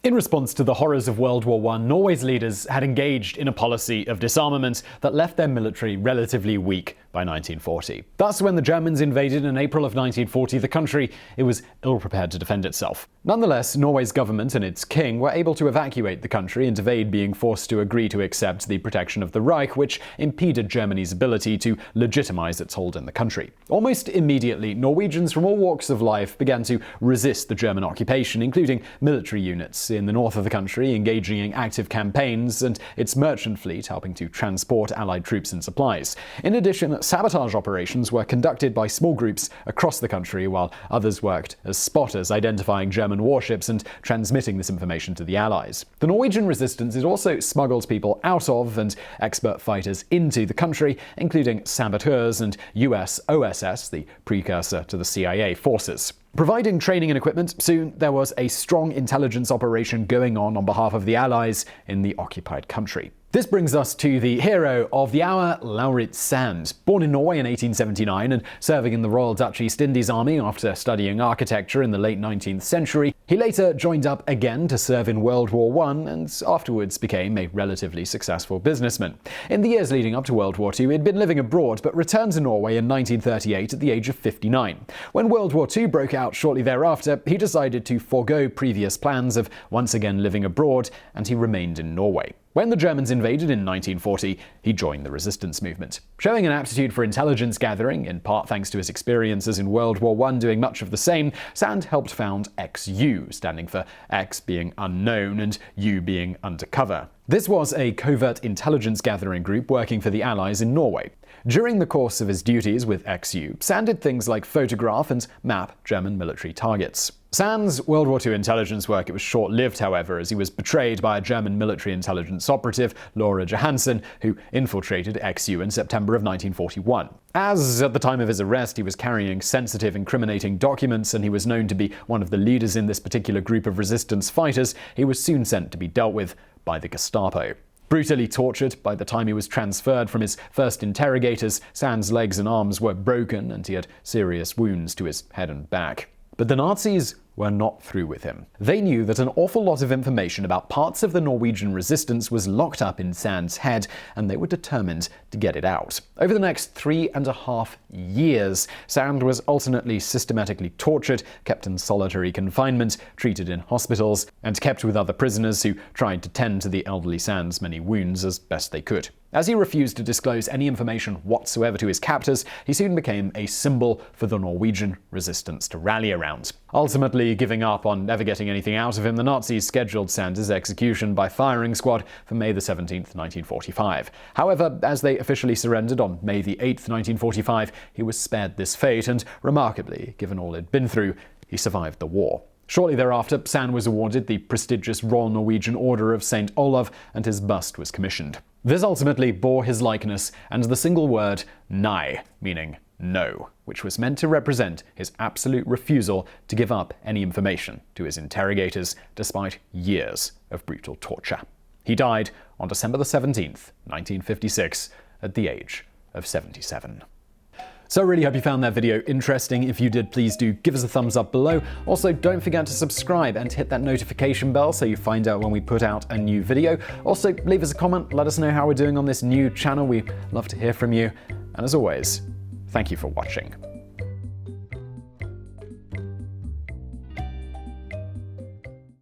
In response to the horrors of World War I, Norway's leaders had engaged in a policy of disarmament that left their military relatively weak by 1940. Thus, when the Germans invaded in April of 1940 the country, it was ill-prepared to defend itself. Nonetheless, Norway's government and its king were able to evacuate the country and evade being forced to agree to accept the protection of the Reich, which impeded Germany's ability to legitimize its hold in the country. Almost immediately, Norwegians from all walks of life began to resist the German occupation, including military units in the north of the country engaging in active campaigns, and its merchant fleet helping to transport Allied troops and supplies. In addition, sabotage operations were conducted by small groups across the country, while others worked as spotters, identifying German warships and transmitting this information to the Allies. The Norwegian Resistance had also smuggled people out of and expert fighters into the country, including saboteurs and US OSS, the precursor to the CIA forces. Providing training and equipment, soon there was a strong intelligence operation going on behalf of the Allies in the occupied country. This brings us to the hero of the hour, Lauritz Sand. Born in Norway in 1879 and serving in the Royal Dutch East Indies Army after studying architecture in the late 19th century, he later joined up again to serve in World War I and afterwards became a relatively successful businessman. In the years leading up to World War II, he had been living abroad but returned to Norway in 1938 at the age of 59. When World War II broke out shortly thereafter, he decided to forego previous plans of once again living abroad, and he remained in Norway. When the Germans invaded in 1940, he joined the resistance movement. Showing an aptitude for intelligence gathering, in part thanks to his experiences in World War I doing much of the same, Sand helped found XU, standing for X being unknown and U being undercover. This was a covert intelligence gathering group working for the Allies in Norway. During the course of his duties with XU, Sand did things like photograph and map German military targets. Sand's World War II intelligence work was short-lived, however, as he was betrayed by a German military intelligence operative, Laura Johansen, who infiltrated XU in September of 1941. As, at the time of his arrest, he was carrying sensitive, incriminating documents and he was known to be one of the leaders in this particular group of resistance fighters, he was soon sent to be dealt with by the Gestapo. Brutally tortured, by the time he was transferred from his first interrogators, Sand's legs and arms were broken and he had serious wounds to his head and back. But the Nazis were not through with him. They knew that an awful lot of information about parts of the Norwegian resistance was locked up in Sand's head, and they were determined to get it out. Over the next 3.5 years, Sand was alternately systematically tortured, kept in solitary confinement, treated in hospitals, and kept with other prisoners who tried to tend to the elderly Sand's many wounds as best they could. As he refused to disclose any information whatsoever to his captors, he soon became a symbol for the Norwegian resistance to rally around. Ultimately, giving up on ever getting anything out of him, the Nazis scheduled Sand's execution by firing squad for May 17, 1945. However, as they officially surrendered on May 8, 1945, he was spared this fate, and remarkably, given all he'd been through, he survived the war. Shortly thereafter, Sand was awarded the prestigious Royal Norwegian Order of St. Olav, and his bust was commissioned. This ultimately bore his likeness and the single word "nei," meaning no, which was meant to represent his absolute refusal to give up any information to his interrogators despite years of brutal torture. He died on December 17, 1956, at the age of 77. So I really hope you found that video interesting. If you did, please do give us a thumbs up below. Also, don't forget to subscribe and hit that notification bell so you find out when we put out a new video. Also, leave us a comment, let us know how we're doing on this new channel. We love to hear from you. And as always, thank you for watching.